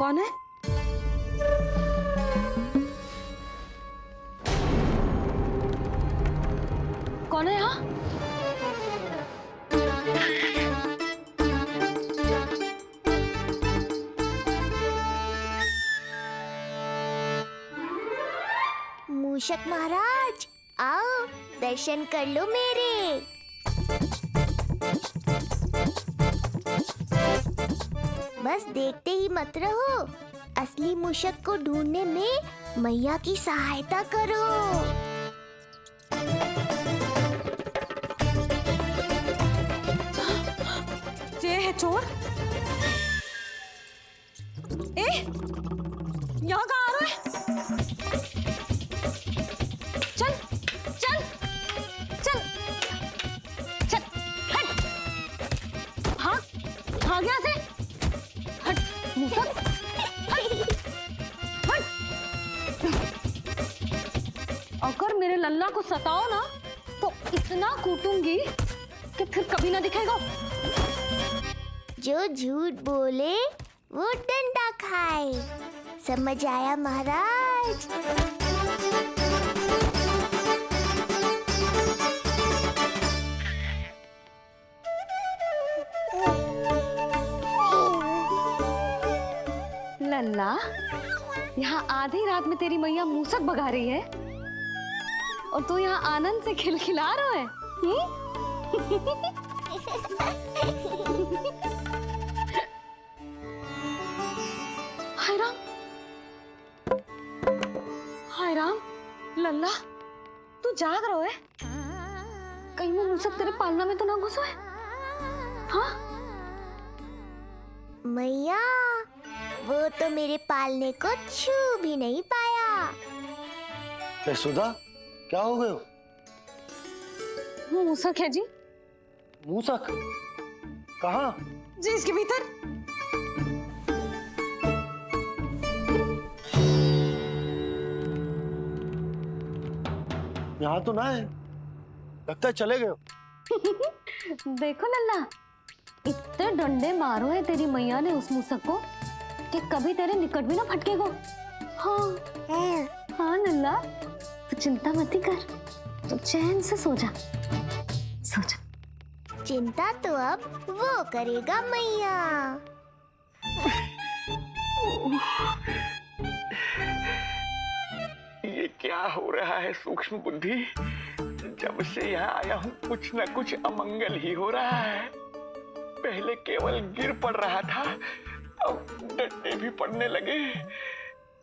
कौन है? कौन है यहाँ? मूषक महाराज, आओ दर्शन कर लो मेरे। बस देखते ही मत रहो, असली मूषक को ढूंढने में मैया की सहायता करो। ये है चोर। यहाँ कहाँ आ रहा है? चल चल चल चल, हट। हाँ भाग यहाँ से, हट मूसक, हट हट। अगर मेरे लल्ला को सताओ ना तो इतना कूटूंगी कि फिर कभी ना दिखेगा। जो झूठ बोले वो डंडा खाए, समझ आया महाराज? लल्ला, यहाँ आधी रात में तेरी मैया मूसक भगा रही है और तू यहाँ आनंद से खिलखिला रहा है। हाय राम, हाय राम। लल्ला, तू जाग रहा है? कहीं वो मूसक तेरे पालना में तो ना घुसा है? हाँ मैया, वो तो मेरे पालने को छू भी नहीं पाया। सुधा, क्या हो गए? वो मूसक है जी। मूसक? कहाँ? जी इसके भीतर। यहाँ तो ना है, लगता है चले गए। देखो लल्ला, इतने डंडे मारो है तेरी मैया ने उस मूसक को कि कभी तेरे निकट भी ना फटकेगा। हाँ हाँ लल्ला, तू चिंता मत ही कर, तो चैन से सो जा, सो जा। चिंता तो अब वो करेगा मैया। ये क्या हो रहा है सूक्ष्म बुद्धि? जब से यहाँ आया हूँ कुछ न कुछ अमंगल ही हो रहा है। पहले केवल गिर पड़ रहा था, अब डंडे भी पड़ने लगे।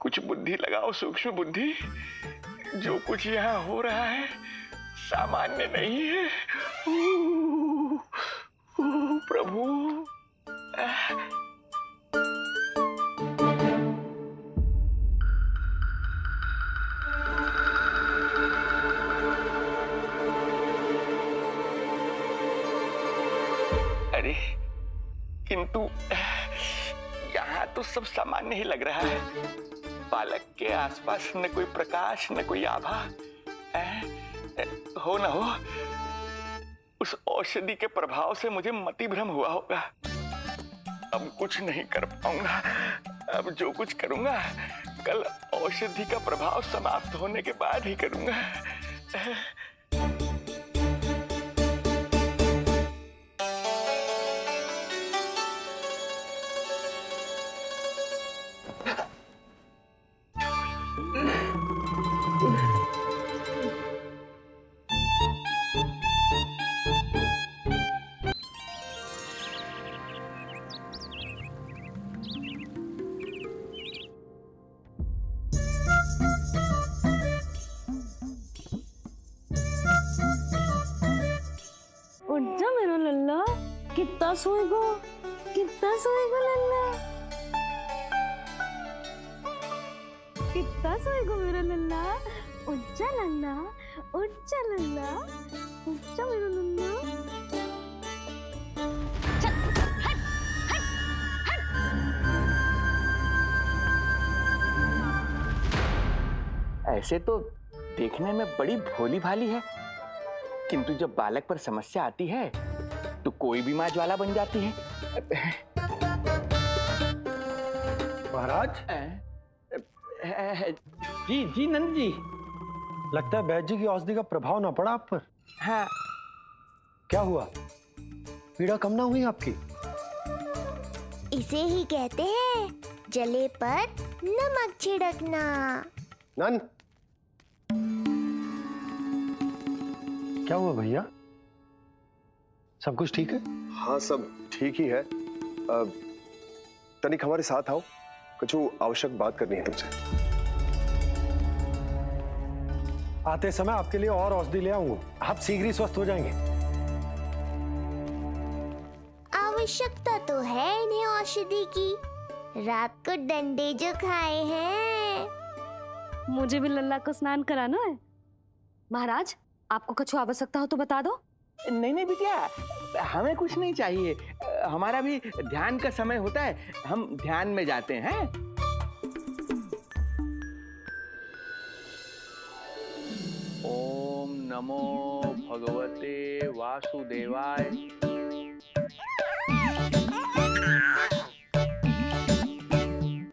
कुछ बुद्धि लगाओ सूक्ष्म बुद्धि, जो कुछ यहाँ हो रहा है सामान्य नहीं है। प्रभु, अरे किंतु यहाँ तो सब सामान्य ही लग रहा है। बालक के आसपास न कोई प्रकाश न कोई आभा। हो न हो उस औषधि के प्रभाव से मुझे मति भ्रम हुआ होगा। अब कुछ नहीं कर पाऊंगा। अब जो कुछ करूंगा कल औषधि का प्रभाव समाप्त होने के बाद ही करूंगा। उठ जा मेरा लल्ला, कितना सोएगा, कितना सोएगा लल्ला, कितना सोएगा मेरा लल्ला। उठ जा लल्ला, उठ जा लल्ला, उठ जा मेरा लल्ला। चल, हट, हट, हट। ऐसे तो देखने में बड़ी भोली भाली है, किंतु जब बालक पर समस्या आती है तो कोई भी माँ ज्वाला बन जाती है। महाराज, जी जी नंद जी। लगता है बैद जी की औषधि का प्रभाव ना पड़ा आप पर। हाँ। क्या हुआ, पीड़ा कम ना हुई आपकी? इसे ही कहते हैं जले पर नमक छिड़कना। नन, क्या हुआ भैया, सब कुछ ठीक है? हाँ सब ठीक ही है। तनिक हमारे साथ आओ, कुछ आवश्यक बात करनी है तुमसे। आते समय आपके लिए और औषधि ले आऊंगा, आप शीघ्र ही स्वस्थ हो जाएंगे। आवश्यकता तो है इन्हें औषधि की, रात को डंडे जो खाए हैं। मुझे भी लल्ला को स्नान कराना है। महाराज, आपको कुछ आवश्यकता हो तो बता दो। नहीं नहीं बिटिया, हमें कुछ नहीं चाहिए। हमारा भी ध्यान का समय होता है, हम ध्यान में जाते हैं। ओम नमो भगवते वासुदेवाय।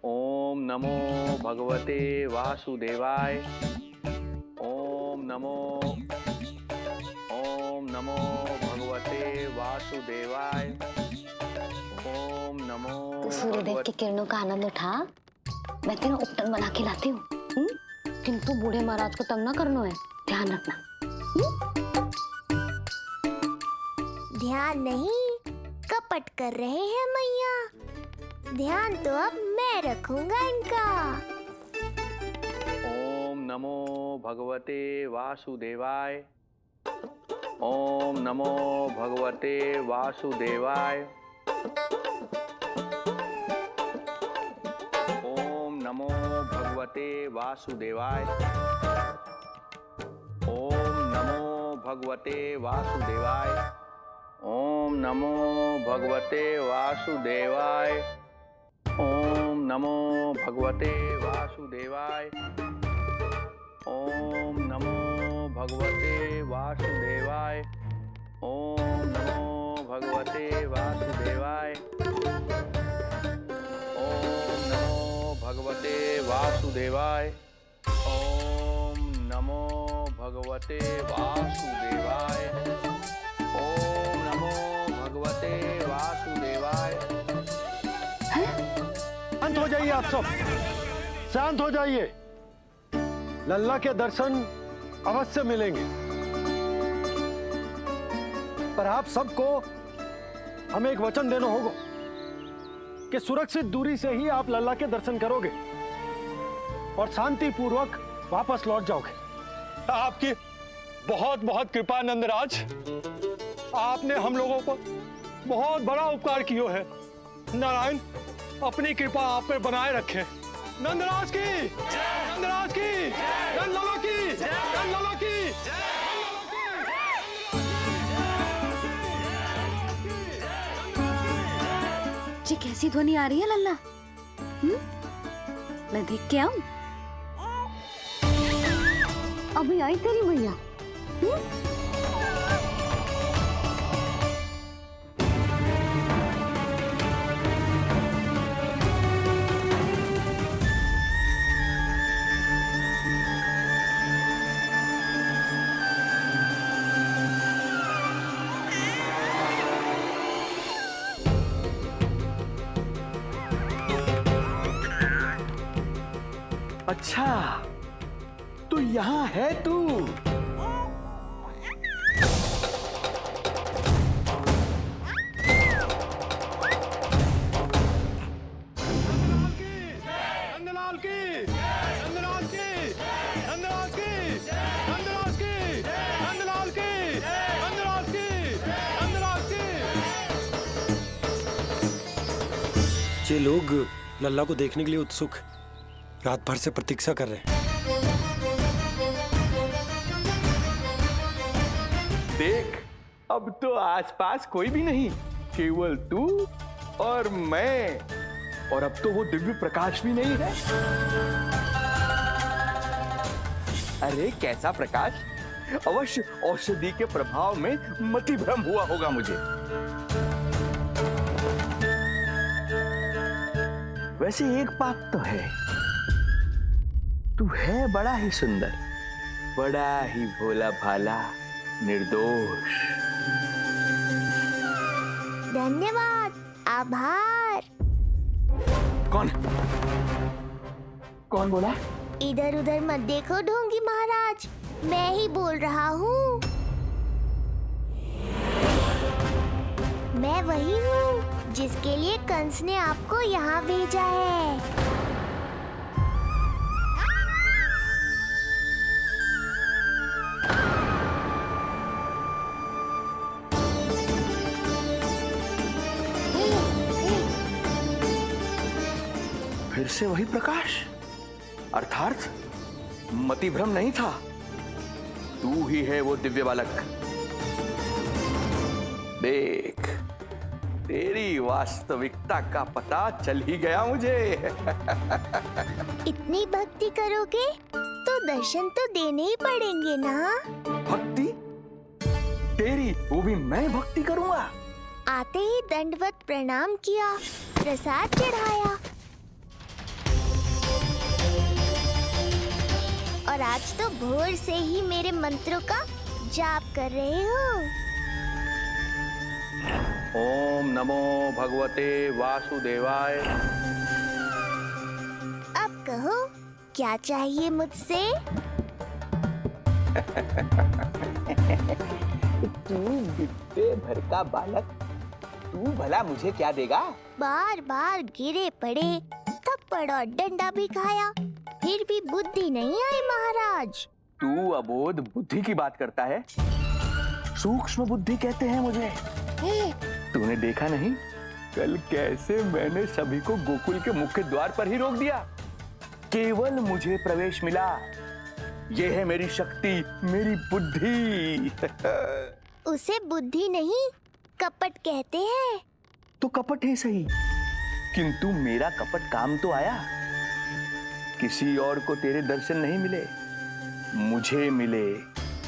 ओम नमो भगवते वासुदेवाय। ओम नमो भगवते वासुदेवाय। ओम नमो। तो सूर्यदेव की किरणों का आनंद उठा, मैं तेरा उपटन बना के लाती हूँ। किंतु बूढ़े महाराज को तंग ना करना है, ध्यान रखना। ध्यान नहीं, कपट कर रहे हैं मैया। ध्यान तो अब मैं रखूंगा इनका। ओम नमो भगवते वासुदेवाय। ओम नमो भगवते वासुदेवाय। ओम नमो भगवते वासुदेवाय। ओम नमो भगवते वासुदेवाय। ओम नमो भगवते वासुदेवाय। ओम नमो भगवते वासुदेवाय। ओम नमो भगवते वासुदेवाय। ओम नमो भगवते वासुदेवाय। ओम नमो भगवते वासुदेवाय। ओम नमो भगवते वासुदेवाय। ओम नमो भगवते वासुदेवाय। शांत हो जाइए आप सब, शांत हो जाइए। लल्ला के दर्शन अवश्य मिलेंगे, पर आप सबको हमें एक वचन देना होगा कि सुरक्षित दूरी से ही आप लल्ला के दर्शन करोगे और शांति पूर्वक वापस लौट जाओगे। आपकी बहुत बहुत कृपा नंदराज, आपने हम लोगों को बहुत बड़ा उपकार किया है। नारायण अपनी कृपा आप पर बनाए रखे। नंदराज की, नंदराज की, नंदलाला की, नंदलाला की। जी कैसी ध्वनि आ रही है लल्ला? मैं देख के आऊं? अभी आई तेरी मैया। अच्छा, तो यहाँ है तू। नंदलाल की, नंदलाल की, नंदलाल की, नंदलाल की, नंदलाल की, नंदलाल की, नंदलाल की। ये लोग लल्ला को देखने के लिए उत्सुक रात भर से प्रतीक्षा कर रहे हैं। देख, अब तो आसपास कोई भी नहीं, केवल तू और मैं। और अब तो वो दिव्य प्रकाश भी नहीं है। अरे कैसा प्रकाश? अवश्य औषधि के प्रभाव में मतिभ्रम हुआ होगा मुझे। वैसे एक बात तो है, तू है बड़ा ही सुंदर, बड़ा ही भोला भाला, निर्दोष। धन्यवाद, आभार। कौन कौन बोला? इधर उधर मत देखो ढोंगी महाराज, मैं ही बोल रहा हूँ। मैं वही हूँ जिसके लिए कंस ने आपको यहाँ भेजा है। फिर से वही प्रकाश, अर्थात मतिभ्रम नहीं था, तू ही है वो दिव्य बालक। देख, तेरी वास्तविकता का पता चल ही गया मुझे। इतनी भक्ति करोगे तो दर्शन तो देने ही पड़ेंगे ना। भक्ति? तेरी? वो भी मैं भक्ति करूंगा? आते ही दंडवत प्रणाम किया, प्रसाद चढ़ाया, और आज तो भोर से ही मेरे मंत्रों का जाप कर रहे हो। ओम नमो भगवते वासुदेवाय। अब कहो, क्या चाहिए मुझसे? तू विद्या भर का बालक, तू भला मुझे क्या देगा? बार बार गिरे पड़े, थप्पड़ और डंडा भी खाया, फिर भी बुद्धि नहीं आई महाराज। तू अबोध बुद्धि की बात करता है? सूक्ष्म बुद्धि कहते हैं मुझे। तूने देखा नहीं कल कैसे मैंने सभी को गोकुल के मुख्य द्वार पर ही रोक दिया? केवल मुझे प्रवेश मिला। यह है मेरी शक्ति, मेरी बुद्धि। उसे बुद्धि नहीं, कपट कहते हैं। तो कपट ही सही, किंतु मेरा कपट काम तो आया। किसी और को तेरे दर्शन नहीं मिले, मुझे मिले।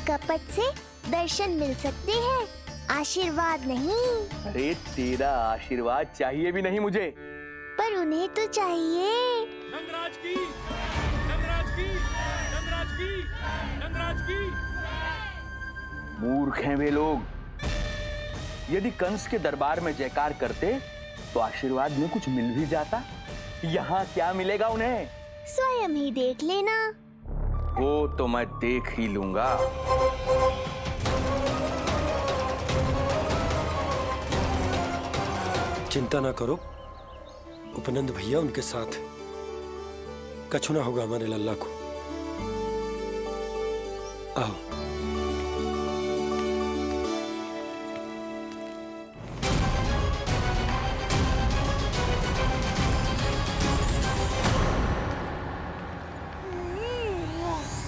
कपट से दर्शन मिल सकते हैं, आशीर्वाद नहीं। अरे तेरा आशीर्वाद चाहिए भी नहीं मुझे। पर उन्हें तो चाहिए। नंदराज की, नंदराज की, नंदराज की, नंदराज की। मूर्ख हैं वे लोग। यदि कंस के दरबार में जयकार करते तो आशीर्वाद में कुछ मिल भी जाता। यहाँ क्या मिलेगा उन्हें? स्वयं ही देख लेना। वो तो मैं देख ही लूंगा। चिंता ना करो, उपनंद भैया उनके साथ, कछु ना होगा हमारे लल्ला को। आओ।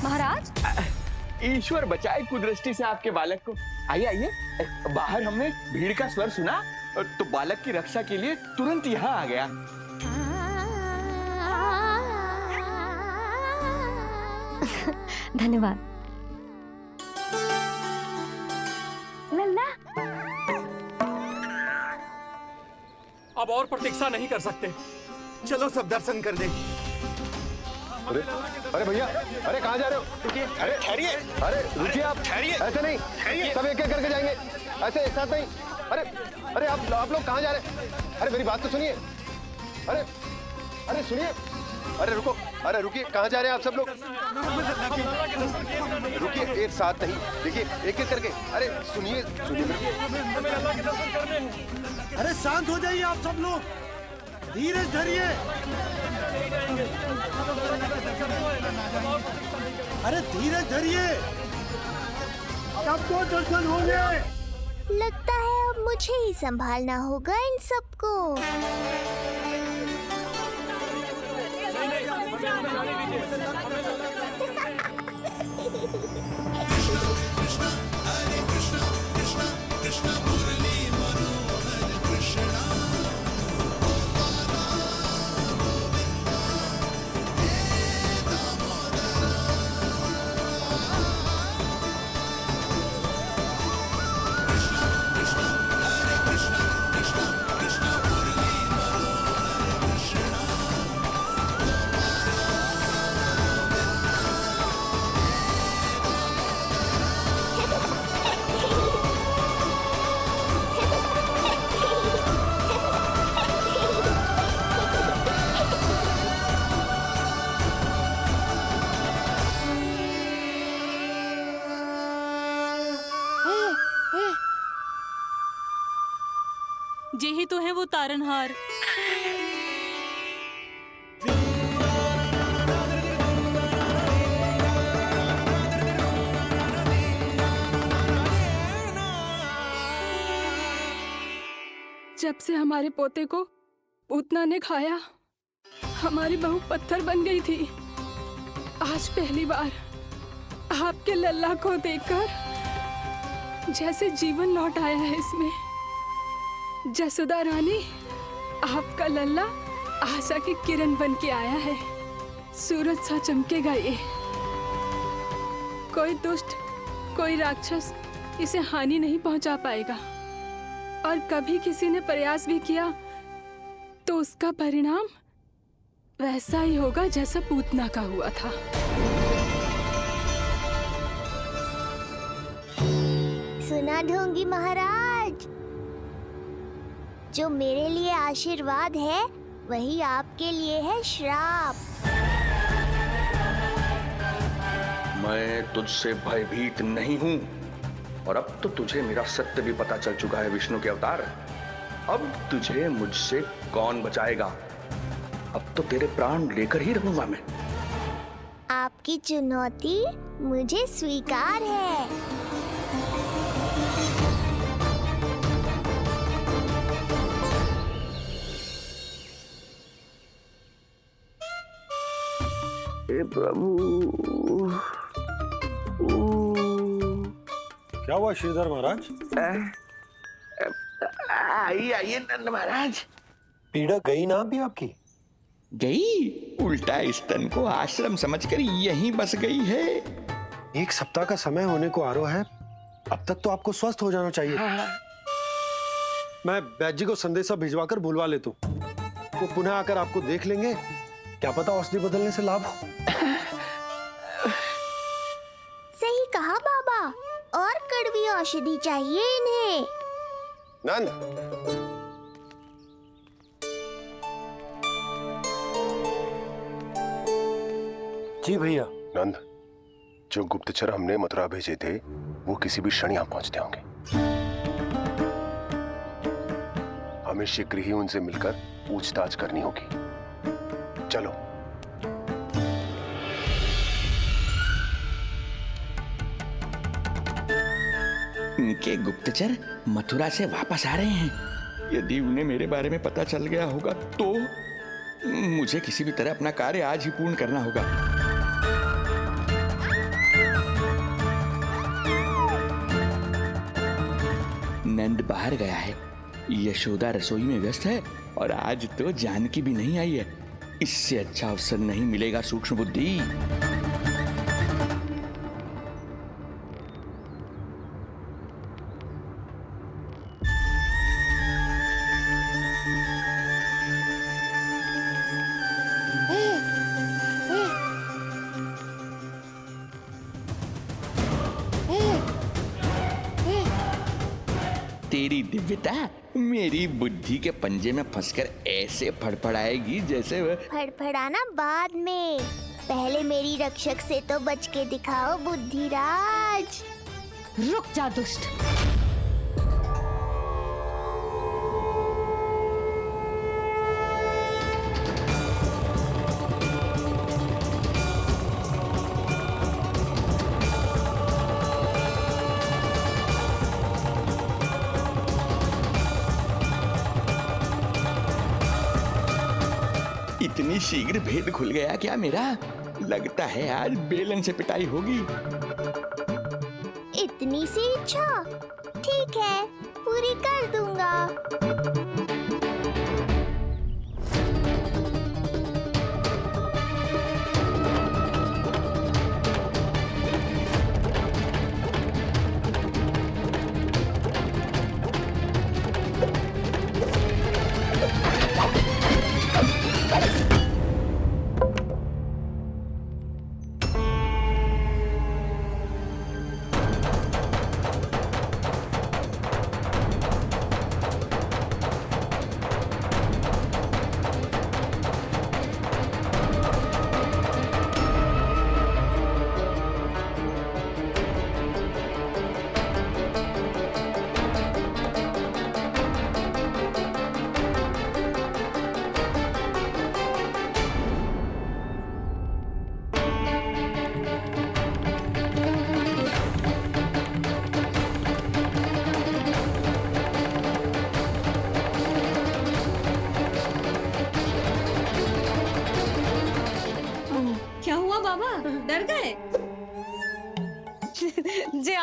महाराज, ईश्वर बचाए कुदृष्टि से आपके बालक को। आइए आइए, बाहर हमने भीड़ का स्वर सुना तो बालक की रक्षा के लिए तुरंत यहाँ आ गया। धन्यवाद। लल्ला, अब और प्रतीक्षा नहीं कर सकते, चलो सब दर्शन कर दे। अरे अरे भैया, अरे कहाँ जा रहे हो? अरे ठहरिए, अरे रुकिए आप, ठहरिए। ऐसे नहीं, सब एक एक करके जाएंगे, ऐसे एक साथ नहीं। अरे अरे आप लोग कहाँ जा रहे हैं? अरे मेरी बात तो सुनिए। अरे अरे सुनिए, अरे रुको, अरे रुकिए, कहाँ जा रहे हैं आप सब लोग? रुकिए, एक साथ नहीं, देखिए एक एक करके। अरे सुनिए सुनिए, अरे शांत हो जाइए आप सब लोग, धीरज धरिए। अरे धीरज धरिए, सबको दर्शन होंगे। लगता है अब मुझे ही संभालना होगा इन सबको। जे ही तो है वो तारनहार। जब से हमारे पोते को पूतना ने खाया, हमारी बहू पत्थर बन गई थी। आज पहली बार आपके लल्ला को देखकर जैसे जीवन लौट आया है इसमें। जसोदा रानी, आपका लल्ला आशा की किरण बन के आया है। सूरज सा चमकेगा ये। कोई दुष्ट, कोई राक्षस इसे हानि नहीं पहुंचा पाएगा। और कभी किसी ने प्रयास भी किया तो उसका परिणाम वैसा ही होगा जैसा पूतना का हुआ था। सुना ढोंगी महाराज, जो मेरे लिए आशीर्वाद है वही आपके लिए है श्राप। मैं तुझसे भयभीत नहीं हूं, और अब तो तुझे मेरा सत्य भी पता चल चुका है विष्णु के अवतार। अब तुझे मुझसे कौन बचाएगा? अब तो तेरे प्राण लेकर ही रहूंगा मैं। आपकी चुनौती मुझे स्वीकार है। हे प्रभु। क्या हुआ श्रीधर महाराज? आइए नंद महाराज। पीड़ा गई ना अभी आपकी? गई? उल्टा स्तन को आश्रम समझकर यहीं बस गई है। 1 सप्ताह का समय होने को आ रहा है, अब तक तो आपको स्वस्थ हो जाना चाहिए। मैं बैद जी को संदेशा भिजवाकर बुलवा लेता हूँ। वो पुनः आकर आपको देख लेंगे, क्या पता औषधि बदलने से लाभ हो। सही कहा बाबा, और कड़वी औषधि चाहिए इन्हें। नंद, जी भैया। नंद, जो गुप्तचर हमने मथुरा भेजे थे वो किसी भी क्षण यहाँ पहुंचते होंगे। हमें शीघ्र ही उनसे मिलकर पूछताछ करनी होगी। चलो। उनके गुप्तचर मथुरा से वापस आ रहे हैं। यदि उन्हें मेरे बारे में पता चल गया होगा तो मुझे किसी भी तरह अपना कार्य आज ही पूर्ण करना होगा। नंद बाहर गया है, यशोदा रसोई में व्यस्त है, और आज तो जानकी भी नहीं आई है। इससे अच्छा अवसर नहीं मिलेगा सूक्ष्म बुद्धि। तेरी दिव्यता मेरी बुद्धि के पंजे में फंसकर ऐसे फड़फड़ाएगी जैसे फड़फड़ाना बाद में, पहले मेरी रक्षक से तो बच के दिखाओ बुद्धिराज। रुक जा दुष्ट। इतनी शीघ्र भेद खुल गया क्या मेरा? लगता है आज बेलन से पिटाई होगी। इतनी सी इच्छा? ठीक है, पूरी कर दूंगा।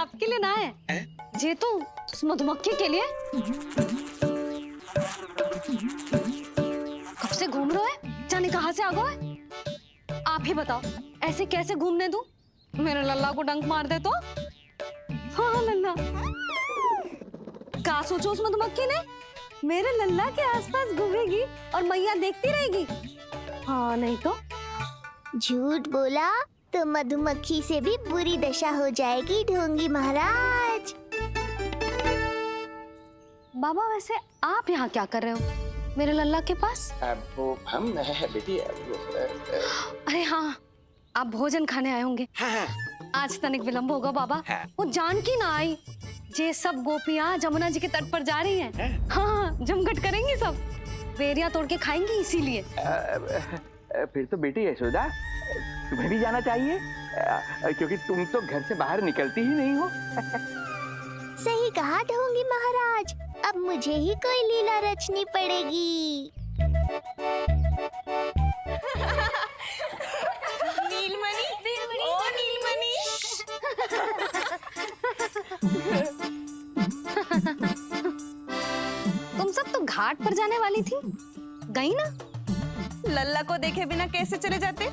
आपके लिए ना है, ये तो उस मधुमक्खी के लिए। कब से घूम रहे हो? जाने कहाँ से आ गए? आप ही बताओ, ऐसे कैसे घूमने दूं? मेरे लल्ला को डंक मार दे तो? हाँ लल्ला, क्या सोचो उस मधुमक्खी ने? मेरे लल्ला के आसपास घूमेगी और मैया देखती रहेगी। हाँ नहीं तो? झूठ बोला तो मधुमक्खी से भी बुरी दशा हो जाएगी ढोंगी महाराज। बाबा वैसे आप यहाँ क्या कर रहे हो मेरे लल्ला के पास? वो हम बेटी अरे हाँ, आप भोजन खाने आए होंगे। आज तनिक विलंब होगा बाबा। वो जानकी ना आई, ये सब गोपियाँ जमुना जी के तट पर जा रही हैं। हाँ, जमघट करेंगी सब, बेरिया तोड़ के खाएंगी इसीलिए। फिर तो बेटी यशोदा, तुम्हें भी जाना चाहिए, क्योंकि तुम तो घर से बाहर निकलती ही नहीं हो। सही कहा ढोंगी महाराज, अब मुझे ही कोई लीला रचनी पड़ेगी। नीलमणि, ओ नीलमणि। तुम सब तो घाट पर जाने वाली थी, गई ना? लल्ला को देखे बिना कैसे चले जाते?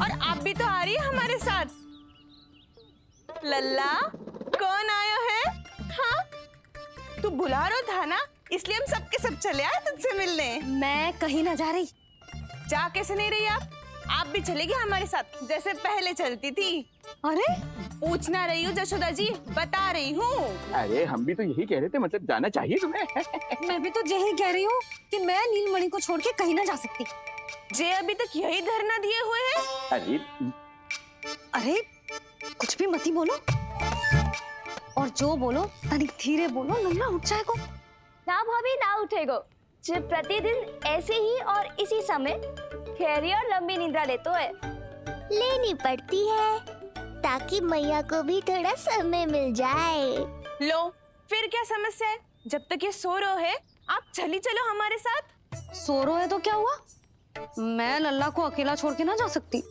और आप भी तो आ रही है हमारे साथ। लल्ला, कौन आया है? हाँ, तू बुला रहा था ना, इसलिए हम सब के सब चले आए तुझसे मिलने। मैं कहीं ना जा रही। जा कैसे नहीं रही आप भी चलेगी हमारे साथ जैसे पहले चलती थी। अरे पूछ ना रही हूँ जशोदा जी, बता रही हूँ। अरे हम भी तो यही कह रहे थे, मतलब जाना चाहिए तुम्हें। मैं भी तो यही कह रही हूँ कि मैं नीलमणि को छोड़ के कहीं ना जा सकती। जे अभी तक यही धरना दिए हुए हैं। अरे कुछ भी मती बोलो, और जो बोलो तनिक धीरे बोलो, लल्ला उठ जाएगो। ना भाभी ना उठेगो, जो प्रतिदिन ऐसे ही और इसी समय गहरी और लंबी निद्रा लेते है। लेनी पड़ती है ताकि मैया को भी थोड़ा समय मिल जाए। लो फिर क्या समस्या है? जब तक ये सो रहे है आप चली चलो हमारे साथ। सो रहे है तो क्या हुआ? मैं लल्ला को अकेला छोड़ के ना जा सकती।